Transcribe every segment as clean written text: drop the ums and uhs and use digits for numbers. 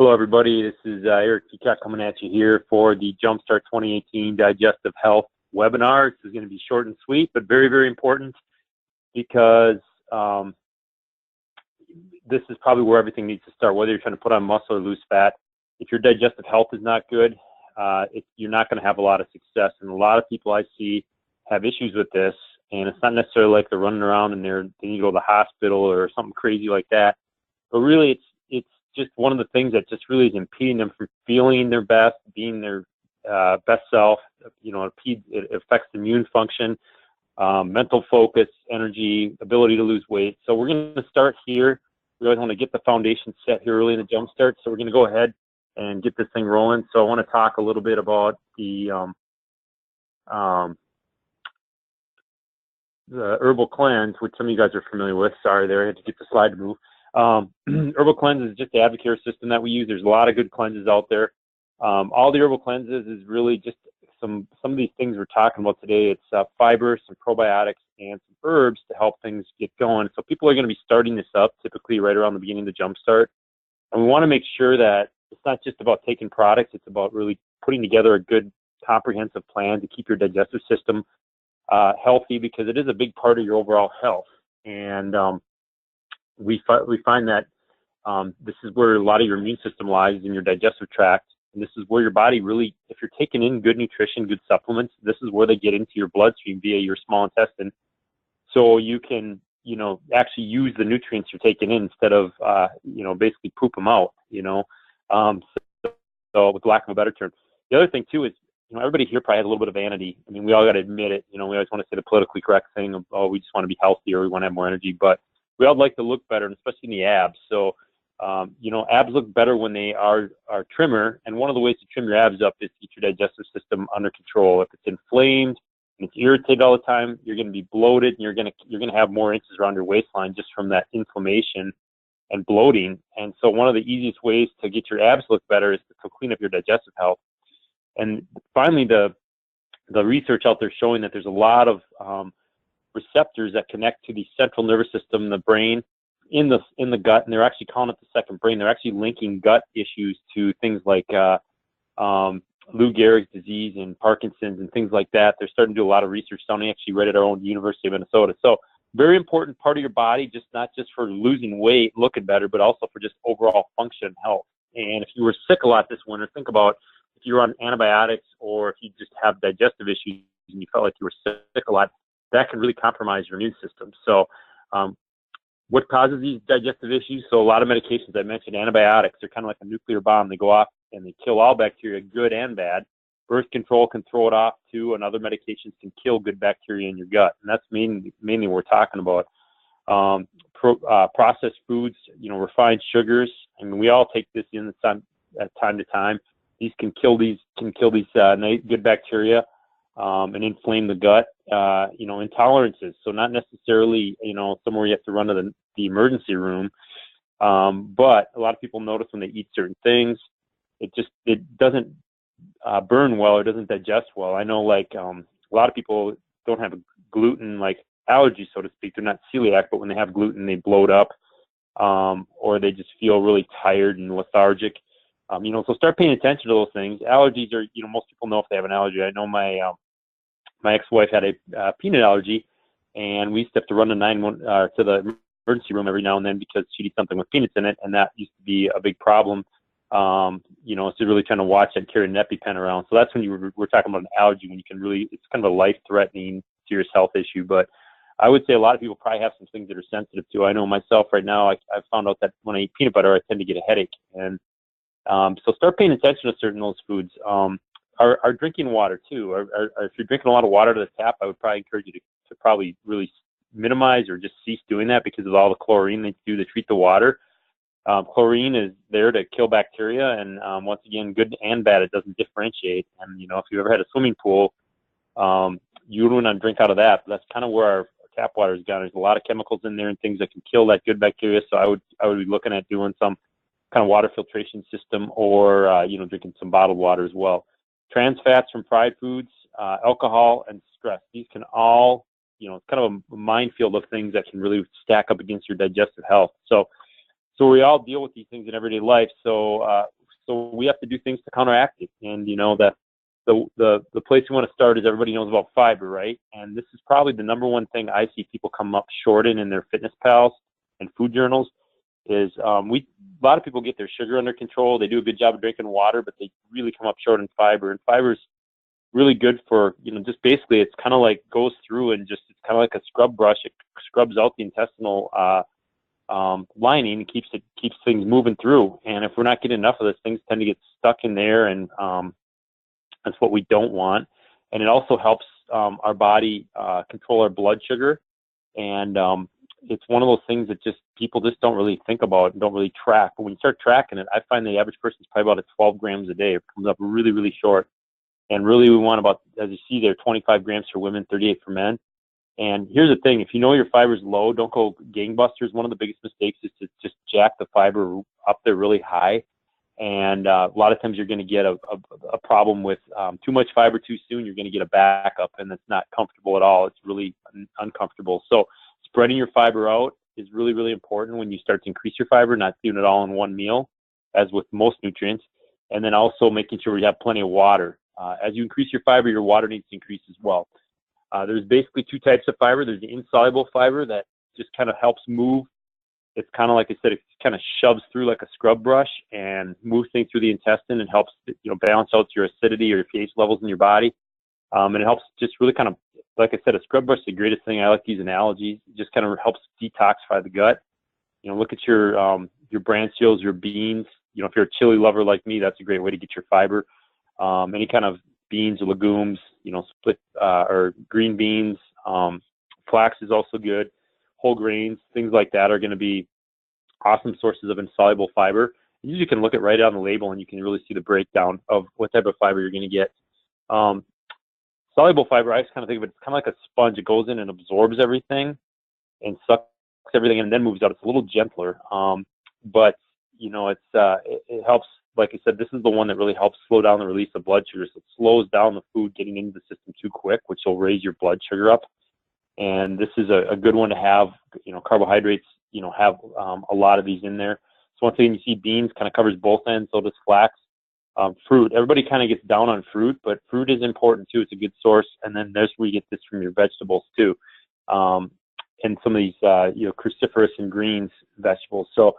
Hello, everybody. This is Eric Peacock coming at you here for the Jumpstart 2018 Digestive Health webinar. This is going to be short and sweet, but very, very important because this is probably where everything needs to start, whether you're trying to put on muscle or lose fat. If your digestive health is not good, you're not going to have a lot of success. And a lot of people I see have issues with this, and it's not necessarily like they're running around and they need to go to the hospital or something crazy like that. But really, it's just one of the things that just really is impeding them from feeling their best, being their best self. You know, it affects immune function, mental focus, energy, ability to lose weight. So we're going to start here. We always want to get the foundation set here early in the Jumpstart. So we're going to go ahead and get this thing rolling. So I want to talk a little bit about the Herbal Cleanse, which some of you guys are familiar with. Sorry there, I had to get the slide to move. Herbal Cleanse is just the Advocare system that we use. There's a lot of good cleanses out there. All the Herbal Cleanses is really just some of these things we're talking about today. It's fiber, some probiotics, and some herbs to help things get going. So people are going to be starting this up typically right around the beginning of the Jumpstart. And we want to make sure that it's not just about taking products. It's about really putting together a good comprehensive plan to keep your digestive system healthy, because it is a big part of your overall health. And we find that this is where a lot of your immune system lies, in your digestive tract. And this is where your body really, if you're taking in good nutrition, good supplements, this is where they get into your bloodstream via your small intestine. So you can, actually use the nutrients you're taking in instead of, basically poop them out, so with lack of a better term. The other thing too is, everybody here probably has a little bit of vanity. I mean, we all got to admit it. We always want to say the politically correct thing of, oh, we just want to be healthy or we want to have more energy, but we all like to look better, and especially in the abs. So, abs look better when they are trimmer. And one of the ways to trim your abs up is to get your digestive system under control. If it's inflamed and it's irritated all the time, you're going to be bloated, and you're going to have more inches around your waistline just from that inflammation and bloating. And so one of the easiest ways to get your abs look better is to clean up your digestive health. And finally, the research out there showing that there's a lot of receptors that connect to the central nervous system, the brain, in the gut, and they're actually calling it the second brain. They're actually linking gut issues to things like Lou Gehrig's disease and Parkinson's and things like that. They're starting to do a lot of research. Somebody actually read it at our own University of Minnesota. So very important part of your body, not just for losing weight, looking better, but also for just overall function and health. And if you were sick a lot this winter, think about if you're on antibiotics, or if you just have digestive issues and you felt like you were sick a lot, that can really compromise your immune system. So what causes these digestive issues? So a lot of medications, I mentioned antibiotics, they're kind of like a nuclear bomb. They go off and they kill all bacteria, good and bad. Birth control can throw it off too, and other medications can kill good bacteria in your gut. And that's mainly what we're talking about. Processed foods, refined sugars. I mean, we all take this in time to time. These can kill these good bacteria and inflame the gut. Intolerances. So not necessarily, somewhere you have to run to the emergency room. But a lot of people notice when they eat certain things, it doesn't burn well, or doesn't digest well. I know, a lot of people don't have a gluten allergy, so to speak. They're not celiac, but when they have gluten, they bloat up, or they just feel really tired and lethargic. So start paying attention to those things. Allergies are, most people know if they have an allergy. I know my ex-wife had a peanut allergy, and we used to have to run to the emergency room every now and then because she'd eat something with peanuts in it, and that used to be a big problem. So really trying to watch and carry an EpiPen around. So that's when we're talking about an allergy, when you can really, it's kind of a life-threatening, serious health issue. But I would say a lot of people probably have some things that are sensitive to. I know myself right now, I've found out that when I eat peanut butter, I tend to get a headache. And so start paying attention to certain those foods. Our drinking water too. If you're drinking a lot of water to the tap, I would probably encourage you to probably really minimize or just cease doing that, because of all the chlorine they do to treat the water. Chlorine is there to kill bacteria, and once again, good and bad, it doesn't differentiate. And if you've ever had a swimming pool, you wouldn't want to drink out of that. But that's kind of where our tap water has gone. There's a lot of chemicals in there and things that can kill that good bacteria. So I would be looking at doing some kind of water filtration system, or drinking some bottled water as well. Trans fats from fried foods, alcohol, and stress. These can all, it's kind of a minefield of things that can really stack up against your digestive health. So So we all deal with these things in everyday life. So we have to do things to counteract it. And the place we want to start is everybody knows about fiber, right? And this is probably the number one thing I see people come up short in their fitness pals and food journals is a lot of people get their sugar under control. They do a good job of drinking water, but they really come up short in fiber. And fiber is really good for, just basically it's kind of like goes through and it's kind of like a scrub brush. It scrubs out the intestinal lining and keeps things moving through. And if we're not getting enough of this, things tend to get stuck in there, and that's what we don't want. And it also helps our body control our blood sugar. And it's one of those things that people just don't really think about and don't really track. But when you start tracking it, I find the average person is probably about 12 grams a day. It comes up really, really short. And really we want about, as you see there, 25 grams for women, 38 for men. And here's the thing, if you know your fiber's low, don't go gangbusters. One of the biggest mistakes is to just jack the fiber up there really high. And a lot of times you're going to get a problem with too much fiber too soon. You're going to get a backup, and it's not comfortable at all. It's really uncomfortable. So spreading your fiber out is really, really important when you start to increase your fiber, not doing it all in one meal, as with most nutrients. And then also making sure you have plenty of water. As you increase your fiber, your water needs to increase as well. There's basically two types of fiber. There's the insoluble fiber that just kind of helps move. It's kind of like I said, it kind of shoves through like a scrub brush and moves things through the intestine and helps balance out your acidity or your pH levels in your body. And it helps just really kind of, like I said, a scrub brush is the greatest thing. I like to use analogies. It just kind of helps detoxify the gut. Look at your brancioles, your beans. If you're a chili lover like me, that's a great way to get your fiber. Any kind of beans or legumes, split or green beans. Flax is also good. Whole grains, things like that are going to be awesome sources of insoluble fiber. You can look at right on the label and you can really see the breakdown of what type of fiber you're going to get. Soluble fiber, I just kind of think of it, it's kind of like a sponge. It goes in and absorbs everything and sucks everything in and then moves out. It's a little gentler, but it helps. Like I said, this is the one that really helps slow down the release of blood sugar. So it slows down the food getting into the system too quick, which will raise your blood sugar up. And this is a good one to have. Carbohydrates, have a lot of these in there. So once again, you see beans kind of covers both ends, so does flax. Fruit, everybody kind of gets down on fruit, but fruit is important too. It's a good source. And then there's where you get this from your vegetables too. And some of these, cruciferous and greens vegetables. So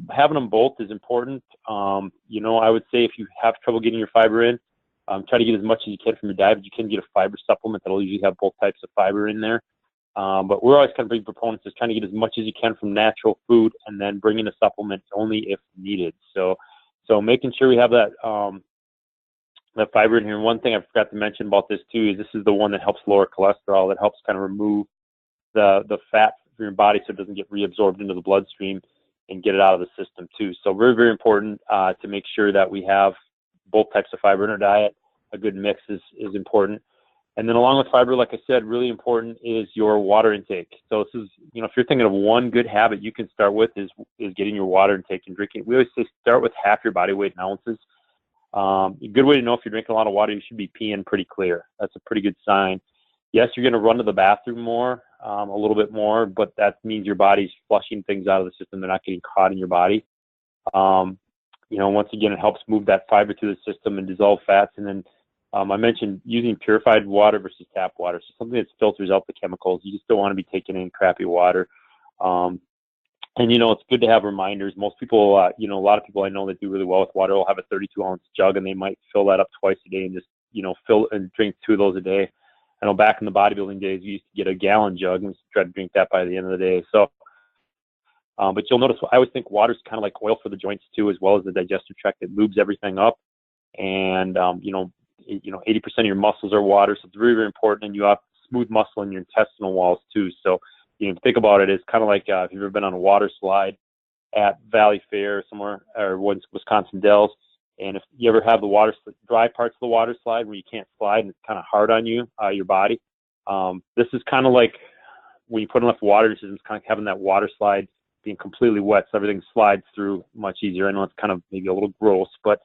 having them both is important. I would say if you have trouble getting your fiber in, try to get as much as you can from your diet. But you can get a fiber supplement that'll usually have both types of fiber in there. But we're always kind of big proponents of trying to get as much as you can from natural food and then bring in a supplement only if needed. So making sure we have that fiber in here. And one thing I forgot to mention about this too is this is the one that helps lower cholesterol. That helps kind of remove the fat from your body so it doesn't get reabsorbed into the bloodstream and get it out of the system too. So very, very important to make sure that we have both types of fiber in our diet. A good mix is important. And then along with fiber, like I said, really important is your water intake. So this is, if you're thinking of one good habit you can start with is getting your water intake and drinking. We always say start with half your body weight in ounces. A good way to know if you're drinking a lot of water, you should be peeing pretty clear. That's a pretty good sign. Yes, you're going to run to the bathroom more, a little bit more, but that means your body's flushing things out of the system. They're not getting caught in your body. Once again, it helps move that fiber through the system and dissolve fats. And then I mentioned using purified water versus tap water. So something that filters out the chemicals. You just don't want to be taking in crappy water. It's good to have reminders. Most people, a lot of people I know that do really well with water will have a 32-ounce jug, and they might fill that up twice a day and just, fill and drink 2 of those a day. I know back in the bodybuilding days, we used to get a gallon jug and try to drink that by the end of the day. So, but you'll notice, I always think water's kind of like oil for the joints too, as well as the digestive tract. It lubes everything up. And, 80% of your muscles are water. So it's very, very important. And you have smooth muscle in your intestinal walls too. So, think about it as kind of like if you've ever been on a water slide at Valley Fair somewhere, or Wisconsin Dells. And if you ever have the dry parts of the water slide where you can't slide and it's kind of hard on you, your body, this is kind of like when you put enough water in the system, it's kind of having that water slide being completely wet, so everything slides through much easier. I know it's kind of maybe a little gross, but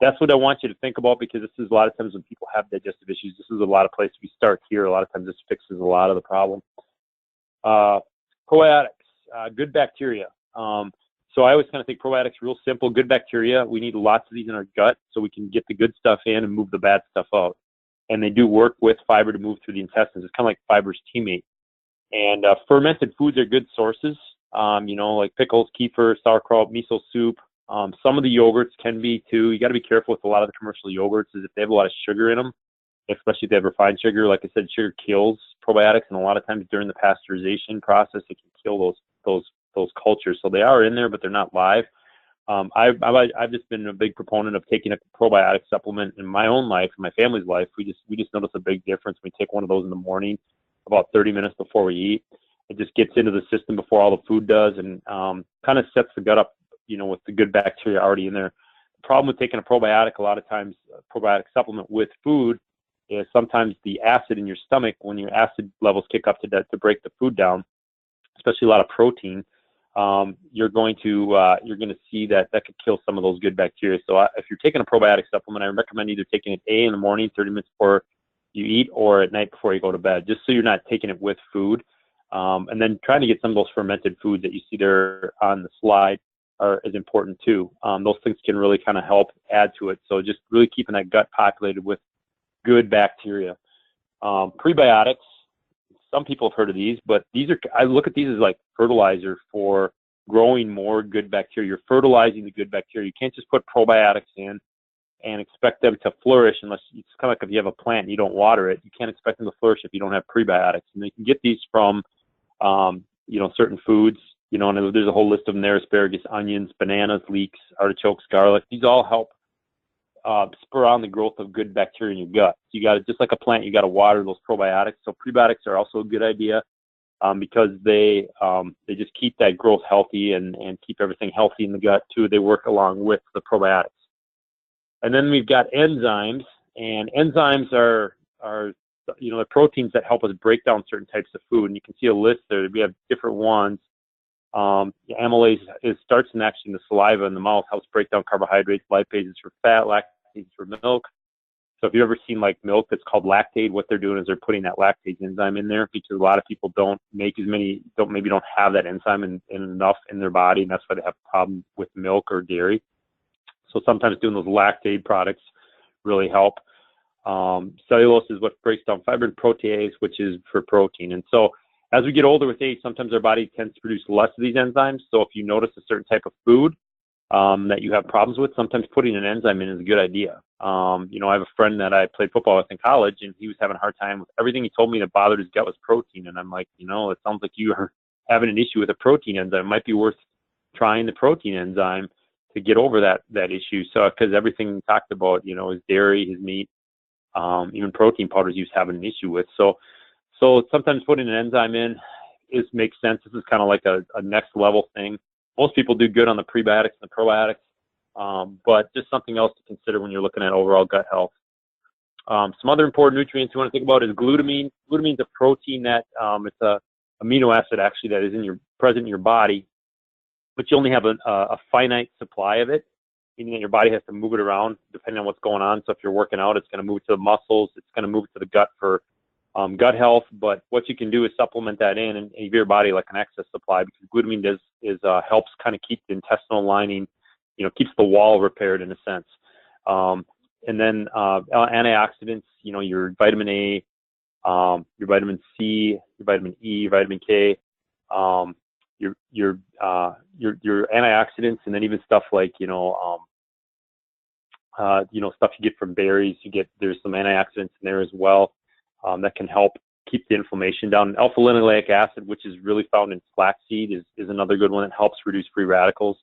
that's what I want you to think about, because this is a lot of times when people have digestive issues, this is a lot of places we start here. A lot of times this fixes a lot of the problem. Probiotics, good bacteria. So I always kind of think probiotics real simple, good bacteria. We need lots of these in our gut so we can get the good stuff in and move the bad stuff out. And they do work with fiber to move through the intestines. It's kind of like fiber's teammate. And fermented foods are good sources, like pickles, kefir, sauerkraut, miso soup. Some of the yogurts can be too. You got to be careful with a lot of the commercial yogurts is if they have a lot of sugar in them, especially if they have refined sugar. Like I said, sugar kills probiotics, and a lot of times during the pasteurization process, it can kill those cultures. So they are in there, but they're not live. I've just been a big proponent of taking a probiotic supplement in my own life, in my family's life. We just notice a big difference when we take one of those in the morning, about 30 minutes before we eat. It just gets into the system before all the food does, and kind of sets the gut up, with the good bacteria already in there. The problem with taking a probiotic, a lot of times, a probiotic supplement with food, is sometimes the acid in your stomach, when your acid levels kick up to break the food down, especially a lot of protein, you're going to see that could kill some of those good bacteria. So if you're taking a probiotic supplement, I recommend either taking it in the morning, 30 minutes before you eat, or at night before you go to bed, just so you're not taking it with food. And then trying to get some of those fermented foods that you see there on the slide is important too. Those things can really kind of help add to it. So just really keeping that gut populated with good bacteria. Prebiotics, some people have heard of these, but I look at these as like fertilizer for growing more good bacteria. You're fertilizing the good bacteria. You can't just put probiotics in and expect them to flourish unless it's kind of like if you have a plant and you don't water it. You can't expect them to flourish if you don't have prebiotics. And you can get these from, certain foods, and there's a whole list of them there: asparagus, onions, bananas, leeks, artichokes, garlic. These all help spur on the growth of good bacteria in your gut. So you got to, just like a plant, you got to water those probiotics. So prebiotics are also a good idea because they just keep that growth healthy and keep everything healthy in the gut too. They work along with the probiotics. And then we've got enzymes, and enzymes are the proteins that help us break down certain types of food. And you can see a list there. We have different ones. Amylase starts in the saliva in the mouth, helps break down carbohydrates, lipases for fat, lactases for milk. So if you've ever seen like milk that's called lactate, what they're doing is they're putting that lactase enzyme in there because a lot of people don't have that enzyme in enough in their body, and that's why they have a problem with milk or dairy. So sometimes doing those lactate products really help. Cellulose is what breaks down fiber, and protease, which is for protein. And so as we get older with age, sometimes our body tends to produce less of these enzymes. So if you notice a certain type of food that you have problems with, sometimes putting an enzyme in is a good idea. I have a friend that I played football with in college, and he was having a hard time with everything. He told me that bothered his gut was protein. And I'm like, it sounds like you are having an issue with a protein enzyme. It might be worth trying the protein enzyme to get over that issue. So, because everything he talked about, his dairy, his meat, even protein powders he was having an issue with. So sometimes putting an enzyme in makes sense. This is kind of like a next level thing. Most people do good on the prebiotics and the probiotics, but just something else to consider when you're looking at overall gut health. Some other important nutrients you want to think about is glutamine. Glutamine is a protein that it's a amino acid actually that is present in your body, but you only have a finite supply of it, meaning that your body has to move it around depending on what's going on. So if you're working out, it's going to move to the muscles, it's going to move to the gut for gut health. But what you can do is supplement that in and give your body like an excess supply, because glutamine helps kind of keep the intestinal lining, keeps the wall repaired in a sense. And then antioxidants, your vitamin A, your vitamin C, your vitamin E, your vitamin K, your antioxidants, and then even stuff like stuff you get from berries. There's some antioxidants in there as well that can help keep the inflammation down. Alpha linoleic acid, which is really found in flaxseed, is another good one that helps reduce free radicals.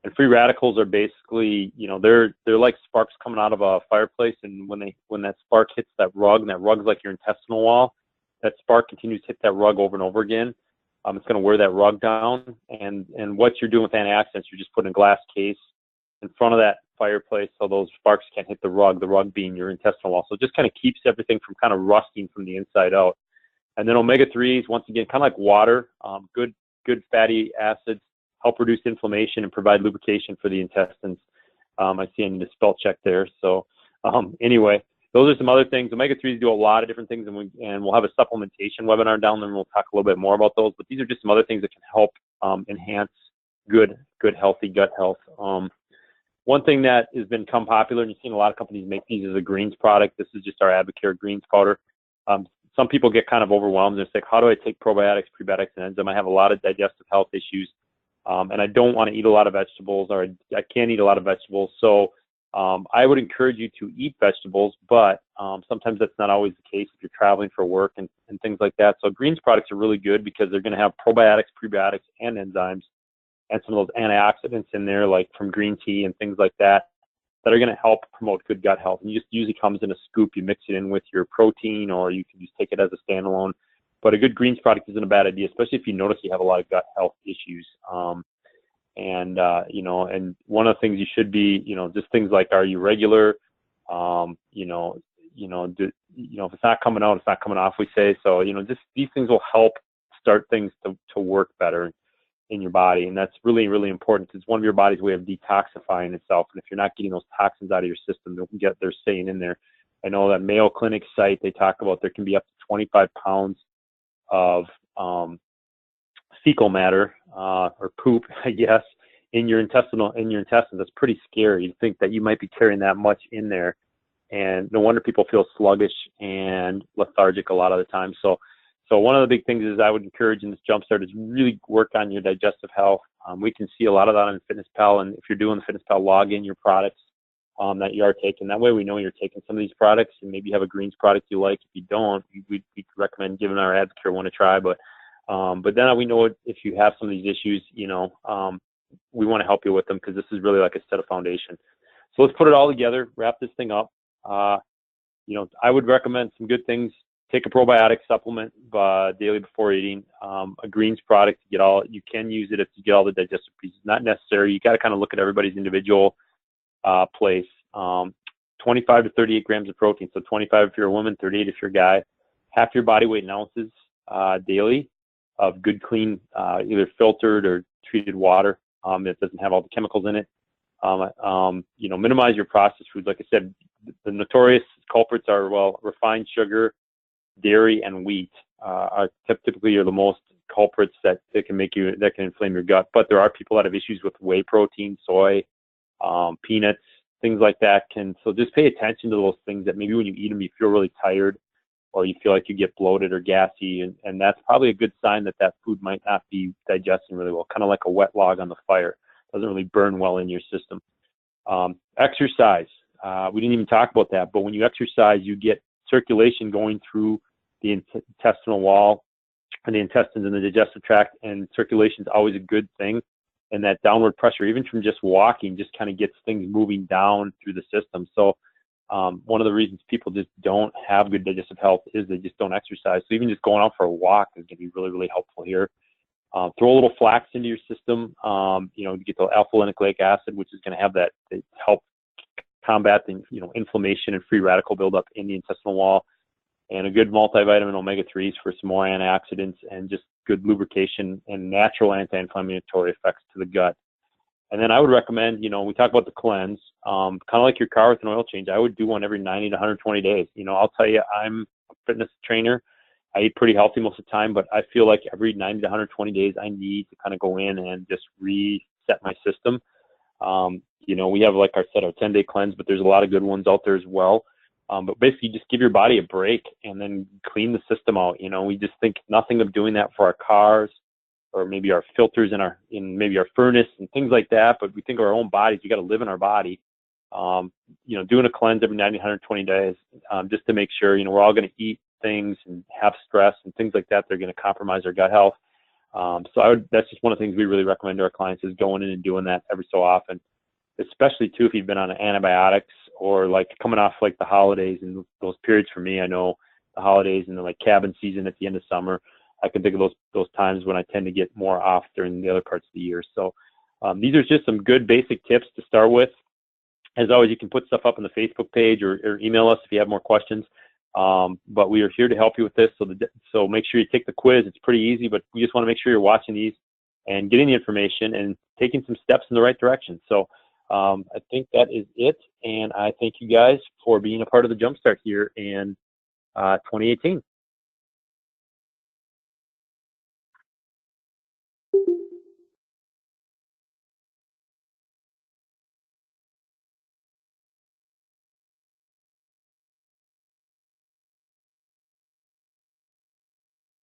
And free radicals are basically, they're like sparks coming out of a fireplace, and when that spark hits that rug, and that rug's like your intestinal wall, that spark continues to hit that rug over and over again. It's going to wear that rug down, and what you're doing with antioxidants, you're just putting a glass case in front of that fireplace so those sparks can't hit the rug being your intestinal wall. So it just kind of keeps everything from kind of rusting from the inside out. And then omega-3s, once again, kind of like water, good fatty acids, help reduce inflammation and provide lubrication for the intestines. I see I need a spell check there. So anyway, those are some other things. Omega-3s do a lot of different things, and we'll have a supplementation webinar down there, and we'll talk a little bit more about those. But these are just some other things that can help enhance healthy gut health. One thing that has become popular, and you've seen a lot of companies make these, is a greens product. This is just our Advocare greens powder. Some people get kind of overwhelmed and say, how do I take probiotics, prebiotics, and enzymes? I have a lot of digestive health issues, and I don't want to eat a lot of vegetables, or I can't eat a lot of vegetables. So I would encourage you to eat vegetables, but sometimes that's not always the case if you're traveling for work and things like that. So greens products are really good because they're going to have probiotics, prebiotics, and enzymes, and some of those antioxidants in there, like from green tea and things like that, that are going to help promote good gut health. And you just usually comes in a scoop. You mix it in with your protein, or you can just take it as a standalone. But a good greens product isn't a bad idea, especially if you notice you have a lot of gut health issues. And one of the things you should be, just things like, are you regular? If it's not coming out, it's not coming off, we say. So, just these things will help start things to work better in your body. And that's really, really important, because it's one of your body's way of detoxifying itself. And if you're not getting those toxins out of your system, they're staying in there. I know that Mayo Clinic site, they talk about there can be up to 25 pounds of fecal matter, or poop, I guess, in your intestines. That's pretty scary. You think that you might be carrying that much in there, and no wonder people feel sluggish and lethargic a lot of the time. So one of the big things is I would encourage in this Jumpstart is really work on your digestive health. We can see a lot of that on FitnessPal, and if you're doing the FitnessPal, log in your products that you are taking. That way we know you're taking some of these products, and maybe you have a greens product you like. If you don't, we recommend giving our Advocare one a try. But then we know if you have some of these issues, we want to help you with them, because this is really like a set of foundation. So let's put it all together, wrap this thing up. I would recommend some good things. Take a probiotic supplement daily before eating. A greens product, you can use it if you get all the digestive pieces. Not necessary. You got to kind of look at everybody's individual place. 25 to 38 grams of protein. So 25 if you're a woman, 38 if you're a guy. Half your body weight in ounces daily of good, clean, either filtered or treated water that doesn't have all the chemicals in it. Minimize your processed foods. Like I said, the notorious culprits are, refined sugar, dairy, and wheat are typically the most culprits that can inflame your gut. But there are people that have issues with whey protein, soy, peanuts, things like that. So just pay attention to those things that maybe when you eat them, you feel really tired, or you feel like you get bloated or gassy, and that's probably a good sign that food might not be digesting really well, kind of like a wet log on the fire. It doesn't really burn well in your system. Exercise. We didn't even talk about that, but when you exercise, you get circulation going through the intestinal wall and the intestines and the digestive tract, and circulation is always a good thing. And that downward pressure, even from just walking, just kind of gets things moving down through the system. So one of the reasons people just don't have good digestive health is they just don't exercise. So even just going out for a walk is going to be really, really helpful here. Throw a little flax into your system, to get the alpha-linoleic acid, which is going to have that help combat the inflammation and free radical buildup in the intestinal wall, and a good multivitamin omega-3s for some more antioxidants and just good lubrication and natural anti-inflammatory effects to the gut. And then I would recommend, we talk about the cleanse, kind of like your car with an oil change. I would do one every 90 to 120 days. I'll tell you, I'm a fitness trainer. I eat pretty healthy most of the time, but I feel like every 90 to 120 days, I need to kind of go in and just reset my system. We have, like I said, our 10-day cleanse, but there's a lot of good ones out there as well. But basically, just give your body a break and then clean the system out. We just think nothing of doing that for our cars, or maybe our filters in maybe our furnace and things like that. But we think of our own bodies. You got to live in our body. Doing a cleanse every 90, 120 days, just to make sure, we're all going to eat things and have stress and things like that. They're going to compromise our gut health. That's just one of the things we really recommend to our clients, is going in and doing that every so often, especially too, if you've been on antibiotics, or like coming off like the holidays and those periods. For me, I know the holidays and the like cabin season at the end of summer, I can think of those times when I tend to get more off during the other parts of the year. So these are just some good basic tips to start with. As always, you can put stuff up on the Facebook page or email us if you have more questions. But we are here to help you with this. So make sure you take the quiz. It's pretty easy, but we just want to make sure you're watching these and getting the information and taking some steps in the right direction. So I think that is it. And I thank you guys for being a part of the Jumpstart here in 2018.